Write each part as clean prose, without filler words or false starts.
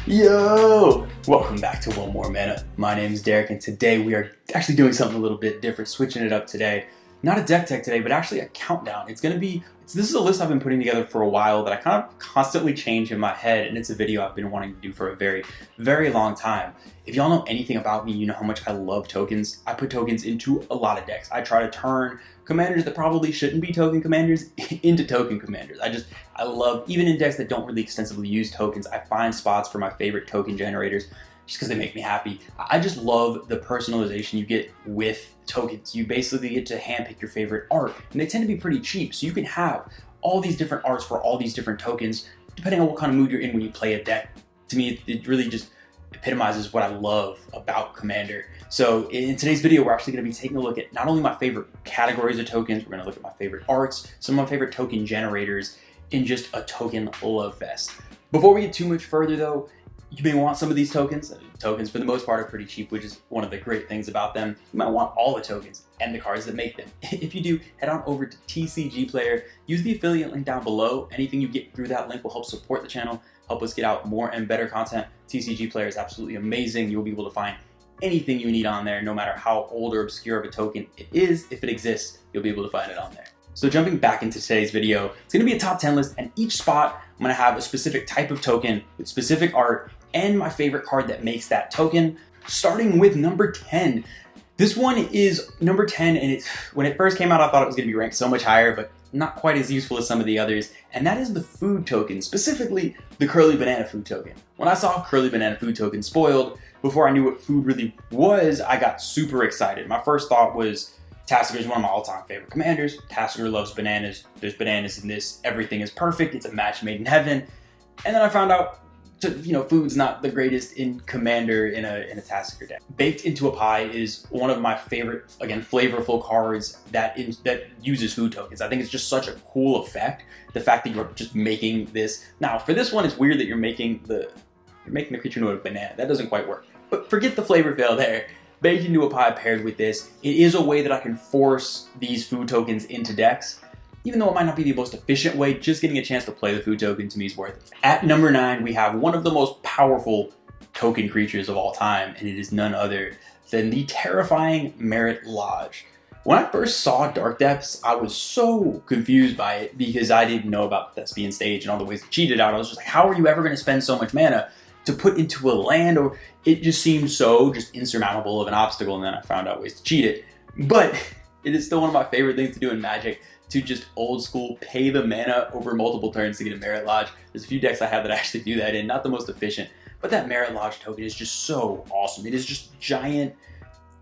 Yo! Welcome back to One More Mana. My name is Derek, and today we are actually doing something a little bit different, switching it up today. Not a deck tech today, but actually a countdown. This is a list I've been putting together for a while that I kind of constantly change in my head, and it's a video I've been wanting to do for a very, very long time. If y'all know anything about me, you know how much I love tokens. I put tokens into a lot of decks. I try to turn commanders that probably shouldn't be token commanders into token commanders. I love, even in decks that don't really extensively use tokens, I find spots for my favorite token generators just because they make me happy. I just love the personalization you get with tokens. You basically get to handpick your favorite art, and they tend to be pretty cheap, so you can have all these different arts for all these different tokens, depending on what kind of mood you're in when you play a deck. To me, it really just epitomizes what I love about Commander. So in today's video, we're actually going to be taking a look at not only my favorite categories of tokens, we're going to look at my favorite arts, some of my favorite token generators in just a token love fest. Before we get too much further though, you may want some of these tokens. Tokens for the most part are pretty cheap, which is one of the great things about them. You might want all the tokens and the cards that make them. If you do, head on over to TCG Player, use the affiliate link down below. Anything you get through that link will help support the channel, help us get out more and better content. TCG Player is absolutely amazing. You'll be able to find anything you need on there, no matter how old or obscure of a token it is. If it exists, you'll be able to find it on there. So jumping back into today's video, it's going to be a top 10 list, and each spot I'm going to have a specific type of token with specific art and my favorite card that makes that token. Starting with number 10. This one is number 10, and when it first came out, I thought it was going to be ranked so much higher, but not quite as useful as some of the others, and that is the food token, specifically the Curly Banana food token. When I saw Curly Banana food token spoiled, before I knew what food really was, I got super excited. My first thought was, Tasigur is one of my all-time favorite commanders. Tasigur loves bananas. There's bananas in this. Everything is perfect. It's a match made in heaven. And then I found out, food's not the greatest in Commander in a Tasigur deck. Baked into a Pie is one of my favorite, again, flavorful cards that uses food tokens. I think it's just such a cool effect. The fact that you're just making this. Now, for this one, it's weird that you're making the creature into a banana. That doesn't quite work. But forget the flavor fail there. Baked into a Pie paired with this, it is a way that I can force these food tokens into decks. Even though it might not be the most efficient way, just getting a chance to play the food token to me is worth it. At number 9, we have one of the most powerful token creatures of all time, and it is none other than the terrifying Merit Lodge. When I first saw Dark Depths, I was so confused by it because I didn't know about the Thespian stage and all the ways to cheat it out. I was just like, how are you ever going to spend so much mana to put into a land? Or it just seemed so just insurmountable of an obstacle, and then I found out ways to cheat it. But it is still one of my favorite things to do in Magic, to just old school pay the mana over multiple turns to get a Merit Lodge. There's a few decks I have that actually do that in, not the most efficient, but that Merit Lodge token is just so awesome. It is just giant,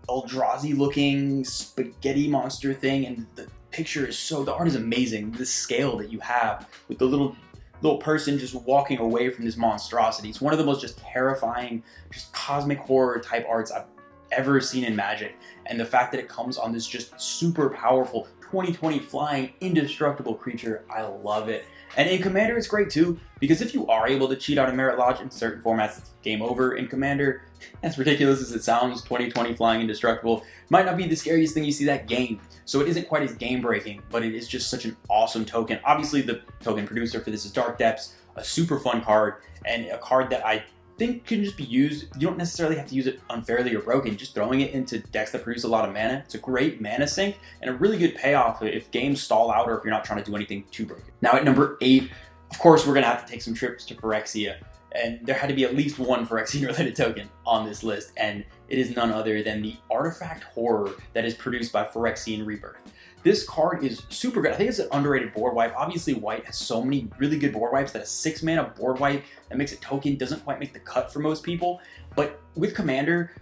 Eldrazi looking spaghetti monster thing, and the picture is the art is amazing. The scale that you have with the little person just walking away from this monstrosity. It's one of the most just terrifying, just cosmic horror type arts I've ever seen in Magic. And the fact that it comes on this just super powerful 20/20 flying indestructible creature, I love it. And in Commander, it's great too, because if you are able to cheat out a Merit Lodge in certain formats, it's game over in Commander. As ridiculous as it sounds, 20/20 flying indestructible might not be the scariest thing you see that game. So it isn't quite as game breaking, but it is just such an awesome token. Obviously, the token producer for this is Dark Depths, a super fun card, and a card that I think can just be used. You don't necessarily have to use it unfairly or broken. Just throwing it into decks that produce a lot of mana. It's a great mana sink and a really good payoff if games stall out or if you're not trying to do anything too broken. Now at number 8, of course, we're going to have to take some trips to Phyrexia. And there had to be at least one Phyrexian-related token on this list, and it is none other than the artifact horror that is produced by Phyrexian Rebirth. This card is super good. I think it's an underrated board wipe. Obviously, White has so many really good board wipes that a 6-mana board wipe that makes a token doesn't quite make the cut for most people. But with Commander,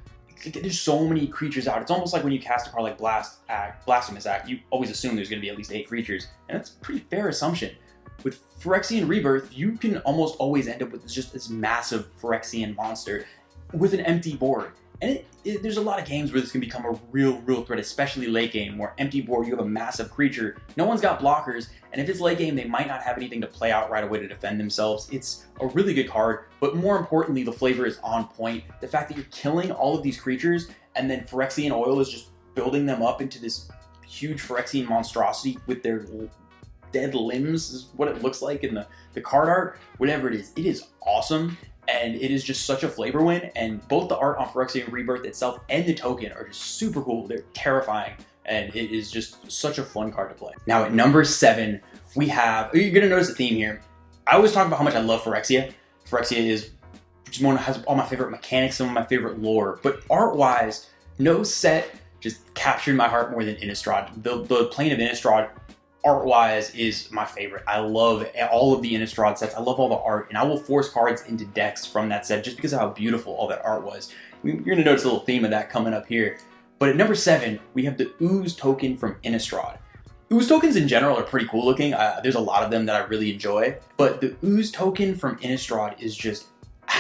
there's so many creatures out. It's almost like when you cast a card like Blasphemous Act, you always assume there's going to be at least 8 creatures, and that's a pretty fair assumption. With Phyrexian Rebirth, you can almost always end up with just this massive Phyrexian monster with an empty board. And there's a lot of games where this can become a real threat, especially late game, where empty board, you have a massive creature, no one's got blockers, and if it's late game, they might not have anything to play out right away to defend themselves. It's a really good card, but more importantly, the flavor is on point. The fact that you're killing all of these creatures, and then Phyrexian Oil is just building them up into this huge Phyrexian monstrosity with their dead limbs is what it looks like in the card art. Whatever it is awesome. and it is just such a flavor win. And both the art on Phyrexian Rebirth itself and the token are just super cool. They're terrifying, and it is just such a fun card to play. Now at number 7, we have, you're gonna notice a theme here. I always talk about how much I love Phyrexia. Phyrexia is just one that has all my favorite mechanics, some of my favorite lore, but art-wise, no set just captured my heart more than Innistrad. The Plane of Innistrad, art-wise, is my favorite. I love all of the Innistrad sets. I love all the art, and I will force cards into decks from that set just because of how beautiful all that art was. You're gonna notice a little theme of that coming up here. But at number 7, we have the Uzi Token from Innistrad. Uzi tokens in general are pretty cool looking. There's a lot of them that I really enjoy, but the Uzi Token from Innistrad is just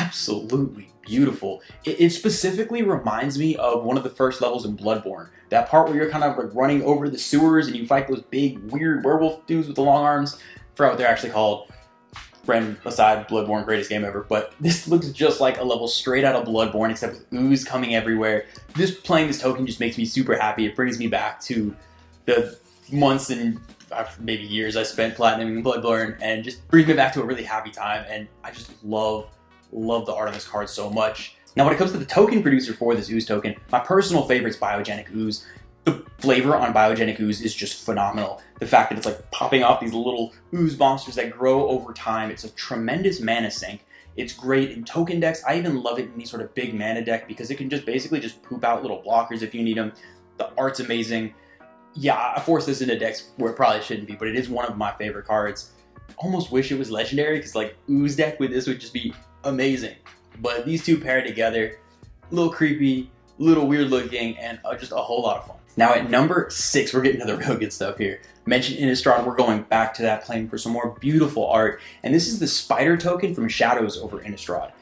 absolutely beautiful. It specifically reminds me of one of the first levels in Bloodborne. That part where you're kind of like running over the sewers and you fight those big weird werewolf dudes with the long arms. I forgot what they're actually called. Friend aside, Bloodborne, greatest game ever. But this looks just like a level straight out of Bloodborne, except with ooze coming everywhere. Playing this token just makes me super happy. It brings me back to the months and maybe years I spent platinuming Bloodborne, and just brings me back to a really happy time. And I just love the art on this card so much. Now when it comes to the token producer for this Uzi token, my personal favorite is Biogenic Ooze. The flavor on Biogenic Ooze is just phenomenal. The fact that it's like popping off these little ooze monsters that grow over time. It's a tremendous mana sink. It's great in token decks. I even love it in any sort of big mana deck because it can just basically just poop out little blockers if you need them. The art's amazing. Yeah, I forced this into decks where it probably shouldn't be, but it is one of my favorite cards. Almost wish it was legendary because like Ooze deck with this would just be amazing. But these two paired together, a little creepy, a little weird looking, and just a whole lot of fun. Now at number 6, we're getting to the real good stuff here. Mentioned Innistrad, we're going back to that plane for some more beautiful art, and this is the Spider Token from Shadows over Innistrad.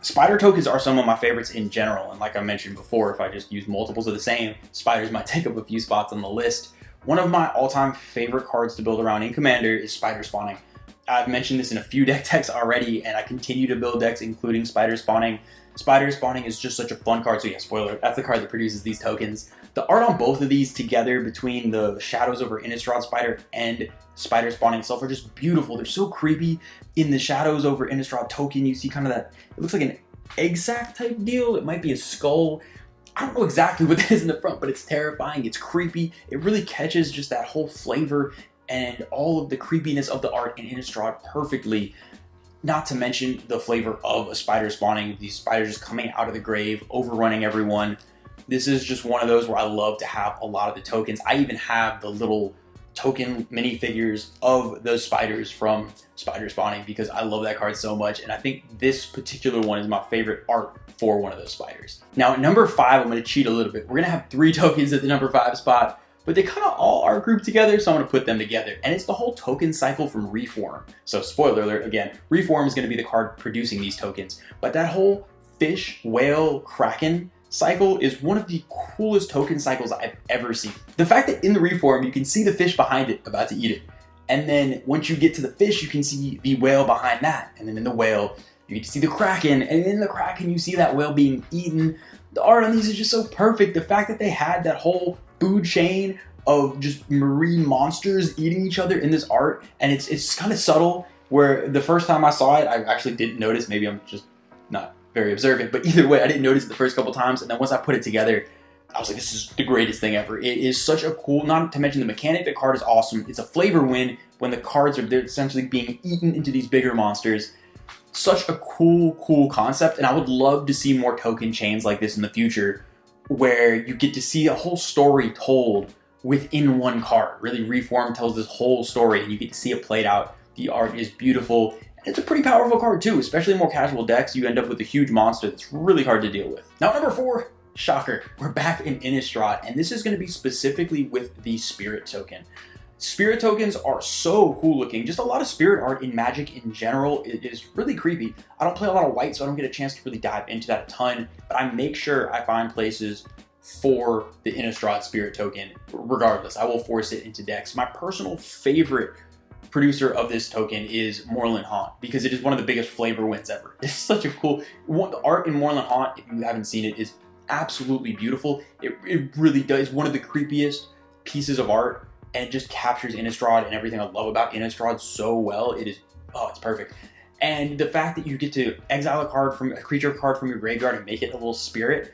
Spider tokens are some of my favorites in general, and like I mentioned before, if I just use multiples of the same, spiders might take up a few spots on the list. One of my all-time favorite cards to build around in Commander is Spider Spawning. I've mentioned this in a few decks already, and I continue to build decks including Spider Spawning. Spider Spawning is just such a fun card, so yeah, spoiler, that's the card that produces these tokens. The art on both of these together between the Shadows over Innistrad Spider and Spider Spawning itself are just beautiful. They're so creepy. In the Shadows over Innistrad token, you see kind of that, it looks like an egg sack type deal. It might be a skull. I don't know exactly what that is in the front, but it's terrifying. It's creepy. It really catches just that whole flavor and all of the creepiness of the art in Innistrad perfectly. Not to mention the flavor of a spider spawning, these spiders just coming out of the grave, overrunning everyone. This is just one of those where I love to have a lot of the tokens. I even have the little token minifigures of those spiders from Spider Spawning because I love that card so much, and I think this particular one is my favorite art for one of those spiders. Now at number 5, I'm going to cheat a little bit. We're going to have 3 tokens at the number 5 spot, but they kind of all are grouped together, so I'm going to put them together. And it's the whole token cycle from Reform. So spoiler alert, again, Reform is going to be the card producing these tokens, but that whole fish, whale, kraken cycle is one of the coolest token cycles I've ever seen. The fact that in the Reform, you can see the fish behind it about to eat it. And then once you get to the fish, you can see the whale behind that. And then in the whale, you get to see the kraken. And in the kraken, you see that whale being eaten. The art on these is just so perfect. The fact that they had that whole food chain of just marine monsters eating each other in this art. And it's kind of subtle, where the first time I saw it, I actually didn't notice. Maybe I'm just not very observant, but either way, I didn't notice it the first couple times, and then once I put it together, I was like, this is the greatest thing ever. It is such a cool, not to mention the mechanic, the card is awesome. It's a flavor win when the cards they're essentially being eaten into these bigger monsters. Such a cool concept, and I would love to see more token chains like this in the future, where you get to see a whole story told within one card. Really, Reform tells this whole story, and you get to see it played out. The art is beautiful. It's a pretty powerful card too, especially in more casual decks. You end up with a huge monster that's really hard to deal with. Now number 4, shocker, we're back in Innistrad, and this is going to be specifically with the Spirit Token. Spirit tokens are so cool looking. Just a lot of spirit art in Magic in general is really creepy. I don't play a lot of white, so I don't get a chance to really dive into that a ton, but I make sure I find places for the Innistrad Spirit Token. Regardless, I will force it into decks. My personal favorite producer of this token is Moorland Haunt, because it is one of the biggest flavor wins ever. It's such a cool one. The art in Moorland Haunt, if you haven't seen it, is absolutely beautiful. It really does one of the creepiest pieces of art, and it just captures Innistrad and everything I love about Innistrad so well. It is, oh, it's perfect. And the fact that you get to exile a creature card from your graveyard and make it a little spirit,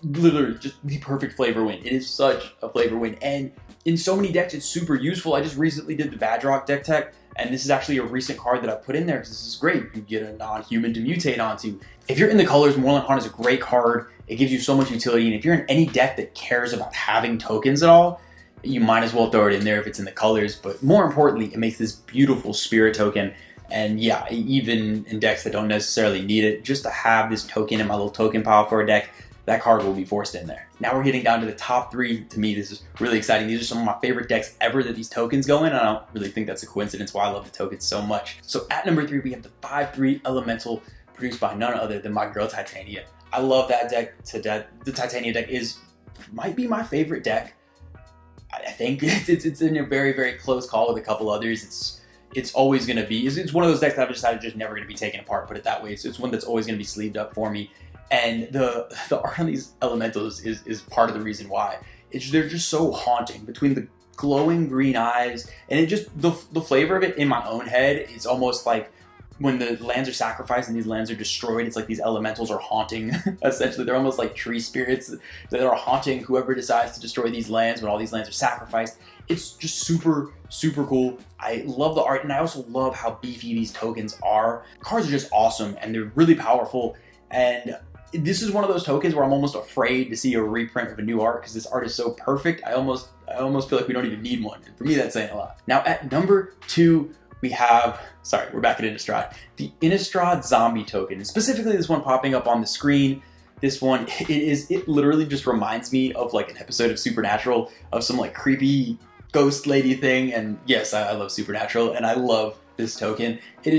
literally just the perfect flavor win. It is such a flavor win. And in so many decks, it's super useful. I just recently did the Vadrock deck tech, and this is actually a recent card that I put in there because this is great. You get a non-human to mutate onto. If you're in the colors, Moorland Haunt is a great card. It gives you so much utility, and if you're in any deck that cares about having tokens at all, you might as well throw it in there if it's in the colors. But more importantly, it makes this beautiful spirit token. And yeah, even in decks that don't necessarily need it, just to have this token in my little token pile for a deck, that card will be forced in there. Now we're getting down to the top 3. To me, this is really exciting. These are some of my favorite decks ever that these tokens go in. I don't really think that's a coincidence why I love the tokens so much. So at number 3, we have the 5/3 Elemental produced by none other than my girl Titania. I love that deck to death. The Titania deck might be my favorite deck. I think it's in a very, very close call with a couple others. It's always going to be, it's one of those decks that I've decided just never going to be taken apart, put it that way. So it's one that's always going to be sleeved up for me. And the art on these elementals is part of the reason why. They're just so haunting, between the glowing green eyes and it just, the flavor of it in my own head, it's almost like when the lands are sacrificed and these lands are destroyed, it's like these elementals are haunting, essentially. They're almost like tree spirits that are haunting whoever decides to destroy these lands when all these lands are sacrificed. It's just super, super cool. I love the art, and I also love how beefy these tokens are. Cards are just awesome, and they're really powerful, and this is one of those tokens where I'm almost afraid to see a reprint of a new art because this art is so perfect. I almost feel like we don't even need one. And for me, that's saying a lot. Now at number 2, we have, sorry, we're back at Innistrad. The Innistrad Zombie Token, and specifically this one popping up on the screen. This one, it literally just reminds me of like an episode of Supernatural, of some like creepy ghost lady thing. And yes, I love Supernatural, and I love this token. It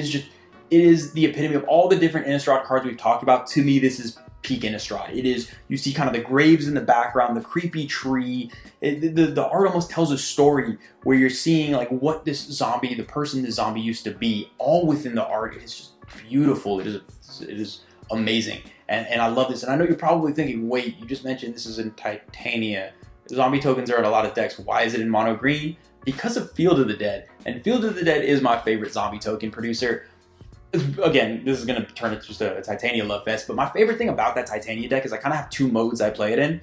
is the epitome of all the different Innistrad cards we've talked about. To me, this is peak Innistrad. It is, you see kind of the graves in the background, the creepy tree. The art almost tells a story where you're seeing like what this zombie, the person this zombie used to be, all within the art. It is just beautiful. It is amazing. And I love this. And I know you're probably thinking, wait, you just mentioned this is in Titania. Zombie tokens are in a lot of decks. Why is it in mono green? Because of Field of the Dead. And Field of the Dead is my favorite zombie token producer. Again, this is going to turn into just a Titania love fest, but my favorite thing about that Titania deck is I kind of have 2 modes I play it in.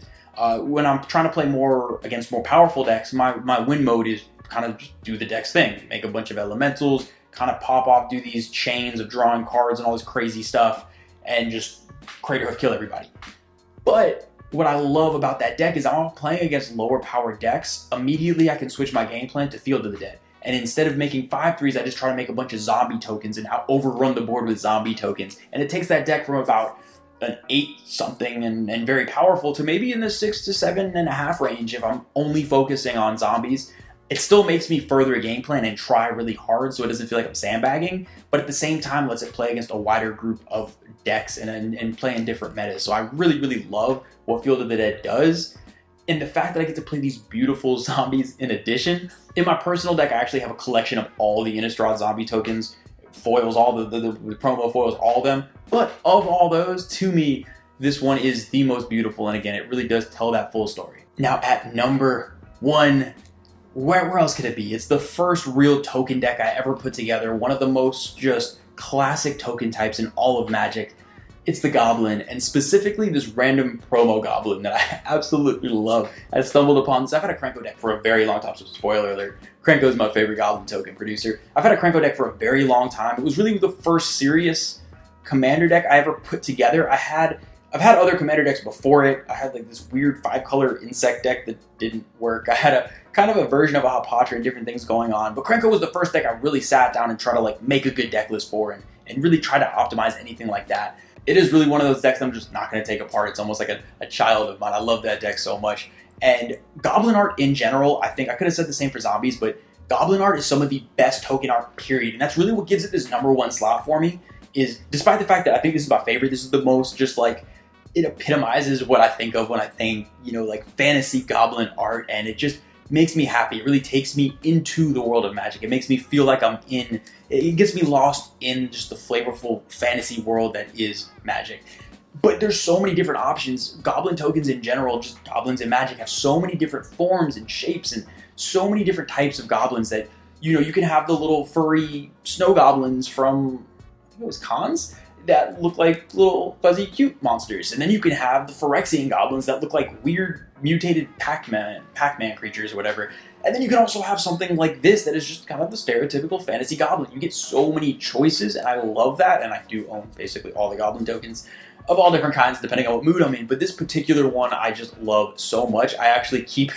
When I'm trying to play more against more powerful decks, my win mode is kind of just do the deck's thing. Make a bunch of elementals, kind of pop off, do these chains of drawing cards and all this crazy stuff, and just Crater Hoof kill everybody. But what I love about that deck is I'm playing against lower powered decks. Immediately I can switch my game plan to Field of the Dead. And instead of making 5/3s, I just try to make a bunch of zombie tokens and overrun the board with zombie tokens. And it takes that deck from about an 8-something and very powerful to maybe in the 6 to 7.5 range if I'm only focusing on zombies. It still makes me further a game plan and try really hard so it doesn't feel like I'm sandbagging, but at the same time lets it play against a wider group of decks and play in different metas. So I really, really love what Field of the Dead does. And the fact that I get to play these beautiful zombies in addition. In my personal deck, I actually have a collection of all the Innistrad zombie tokens, foils, all the promo foils, all of them. But of all those, to me, this one is the most beautiful. And again, it really does tell that full story. Now at number 1, where else could it be? It's the first real token deck I ever put together. One of the most just classic token types in all of Magic. It's the Goblin, and specifically this random promo Goblin that I absolutely love. I stumbled upon this. I've had a Krenko deck for a very long time, so spoiler alert. Krenko is my favorite Goblin token producer. I've had a Krenko deck for a very long time. It was really the first serious Commander deck I ever put together. I've had other Commander decks before it. I had like this weird 5-color insect deck that didn't work. I had a kind of a version of a Hapatra and different things going on. But Krenko was the first deck I really sat down and tried to like make a good deck list for and really try to optimize anything like that. It is really one of those decks that I'm just not going to take apart. It's almost like a child of mine. I love that deck so much. And Goblin art in general, I think I could have said the same for zombies, but Goblin art is some of the best token art, period. And that's really what gives it this number 1 slot for me, is despite the fact that I think this is my favorite, this is the most just like, it epitomizes what I think of when I think, you know, like fantasy Goblin art, and it just makes me happy. It really takes me into the world of Magic. It makes me feel like I'm in, it gets me lost in just the flavorful fantasy world that is Magic. But there's so many different options. Goblin tokens in general, just goblins in Magic, have so many different forms and shapes and so many different types of goblins that You know, you can have the little furry snow goblins from, I think it was Cons, that look like little fuzzy cute monsters. And then you can have the Phyrexian goblins that look like weird mutated Pac-Man creatures or whatever. And then you can also have something like this that is just kind of the stereotypical fantasy goblin. You get so many choices, and I love that. And I do own basically all the Goblin tokens of all different kinds depending on what mood I'm in. But this particular one I just love so much. I actually keep,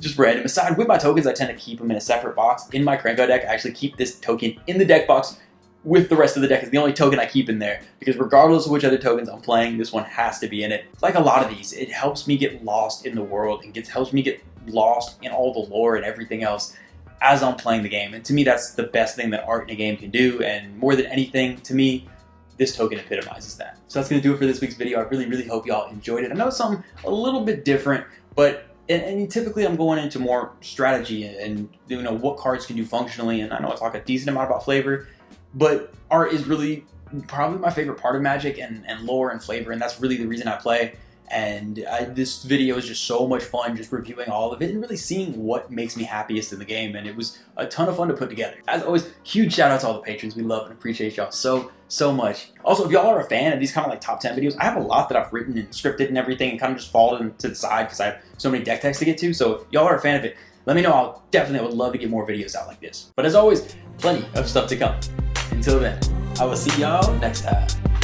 just random aside, with my tokens I tend to keep them in a separate box. In my Cranko deck, I actually keep this token in the deck box with the rest of the deck. Is the only token I keep in there, because regardless of which other tokens I'm playing, this one has to be in it. Like a lot of these, it helps me get lost in the world and helps me get lost in all the lore and everything else as I'm playing the game. And to me, that's the best thing that art in a game can do, and more than anything, to me, this token epitomizes that. So that's going to do it for this week's video. I really hope y'all enjoyed it. I know it's something a little bit different, but and typically I'm going into more strategy and you know what cards can do functionally, and I know I talk a decent amount about flavor, but art is really probably my favorite part of Magic, and lore and flavor, and that's really the reason I play. And this video is just so much fun, just reviewing all of it and really seeing what makes me happiest in the game, and it was a ton of fun to put together. As always, huge shout out to all the patrons. We love and appreciate y'all so much. Also, if y'all are a fan of these kind of like top 10 videos, I have a lot that I've written and scripted and everything, and kind of just fallen to the side because I have so many deck techs to get to. So if y'all are a fan of it, let me know. I would love to get more videos out like this. But as always, plenty of stuff to come. Until then, I will see y'all next time.